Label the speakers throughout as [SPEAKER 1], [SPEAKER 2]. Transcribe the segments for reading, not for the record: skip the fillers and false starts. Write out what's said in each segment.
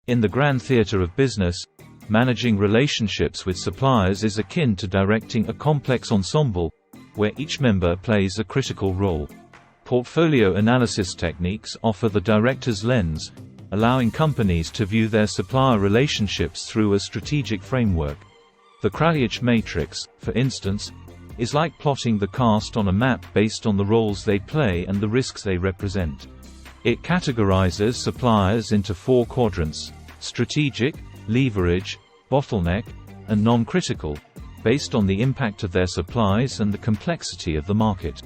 [SPEAKER 1] In the grand theater of business, managing relationships with suppliers is akin to directing a complex ensemble, where each member plays a critical role. Portfolio analysis techniques offer the director's lens, allowing companies to view their supplier relationships through a strategic framework. The Kraljic matrix, for instance, is like plotting the cast on a map based on the roles they play and the risks they represent. It categorizes suppliers into 4 quadrants: strategic, leverage, bottleneck, and non-critical, based on the impact of their supplies and the complexity of the market.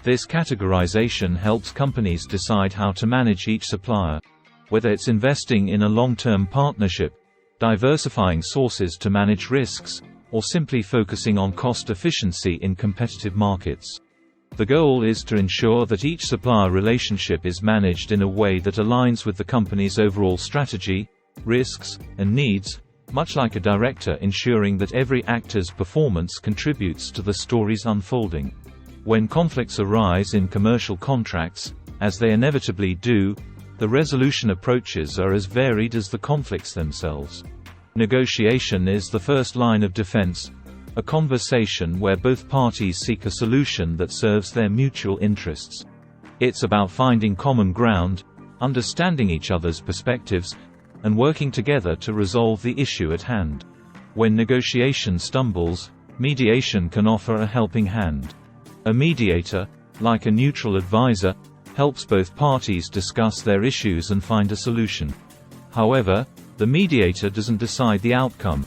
[SPEAKER 1] This categorization helps companies decide how to manage each supplier, whether it's investing in a long-term partnership, diversifying sources to manage risks, or simply focusing on cost efficiency in competitive markets. The goal is to ensure that each supplier relationship is managed in a way that aligns with the company's overall strategy, risks, and needs, much like a director ensuring that every actor's performance contributes to the story's unfolding. When conflicts arise in commercial contracts, as they inevitably do, the resolution approaches are as varied as the conflicts themselves. Negotiation is the first line of defense, a conversation where both parties seek a solution that serves their mutual interests. It's about finding common ground, understanding each other's perspectives, and working together to resolve the issue at hand. When negotiation stumbles, mediation can offer a helping hand. A mediator, like a neutral advisor, helps both parties discuss their issues and find a solution. However, the mediator doesn't decide the outcome.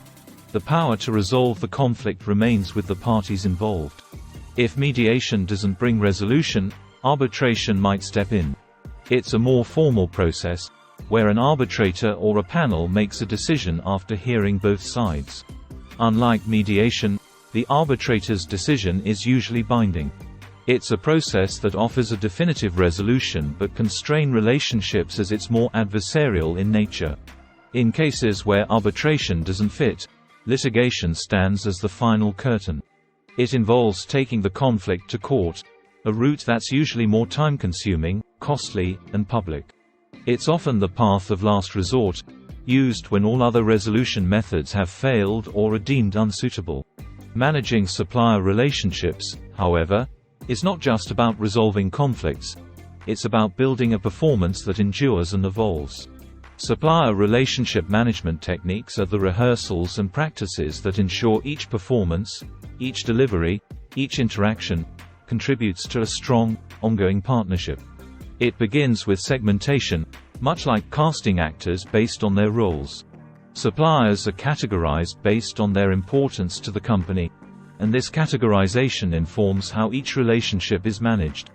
[SPEAKER 1] The power to resolve the conflict remains with the parties involved. If mediation doesn't bring resolution, arbitration might step in. It's a more formal process, where an arbitrator or a panel makes a decision after hearing both sides. Unlike mediation, the arbitrator's decision is usually binding. It's a process that offers a definitive resolution but can strain relationships as it's more adversarial in nature. In cases where arbitration doesn't fit, litigation stands as the final curtain. It involves taking the conflict to court, a route that's usually more time-consuming, costly, and public. It's often the path of last resort, used when all other resolution methods have failed or are deemed unsuitable. Managing supplier relationships, however, is not just about resolving conflicts, it's about building a performance that endures and evolves. Supplier relationship management techniques are the rehearsals and practices that ensure each performance, each delivery, each interaction, contributes to a strong, ongoing partnership. It begins with segmentation, much like casting actors based on their roles. Suppliers are categorized based on their importance to the company, and this categorization informs how each relationship is managed.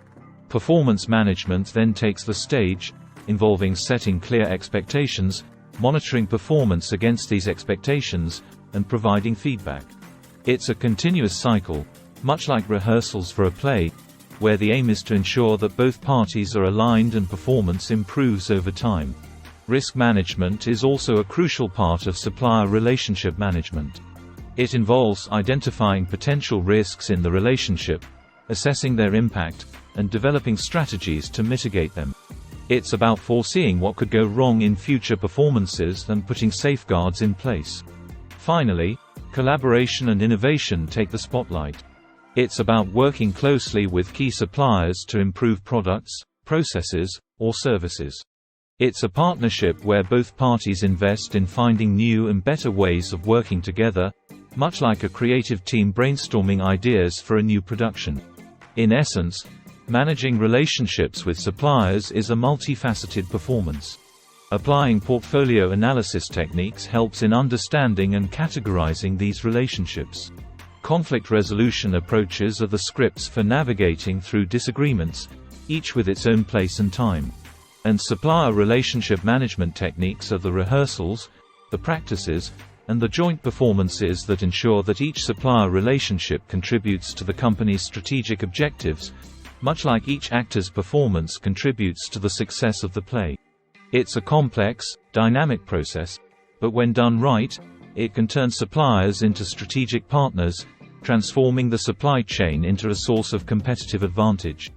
[SPEAKER 1] Performance management then takes the stage, involving setting clear expectations, monitoring performance against these expectations, and providing feedback. It's a continuous cycle, much like rehearsals for a play, where the aim is to ensure that both parties are aligned and performance improves over time. Risk management is also a crucial part of supplier relationship management. It involves identifying potential risks in the relationship, assessing their impact, and developing strategies to mitigate them. It's about foreseeing what could go wrong in future performances and putting safeguards in place. Finally, collaboration and innovation take the spotlight. It's about working closely with key suppliers to improve products, processes, or services. It's a partnership where both parties invest in finding new and better ways of working together, much like a creative team brainstorming ideas for a new production. In essence, managing relationships with suppliers is a multifaceted performance. Applying portfolio analysis techniques helps in understanding and categorizing these relationships. Conflict resolution approaches are the scripts for navigating through disagreements, each with its own place and time. And supplier relationship management techniques are the rehearsals, the practices, and the joint performances that ensure that each supplier relationship contributes to the company's strategic objectives, much like each actor's performance contributes to the success of the play. It's a complex, dynamic process, but when done right, it can turn suppliers into strategic partners, transforming the supply chain into a source of competitive advantage.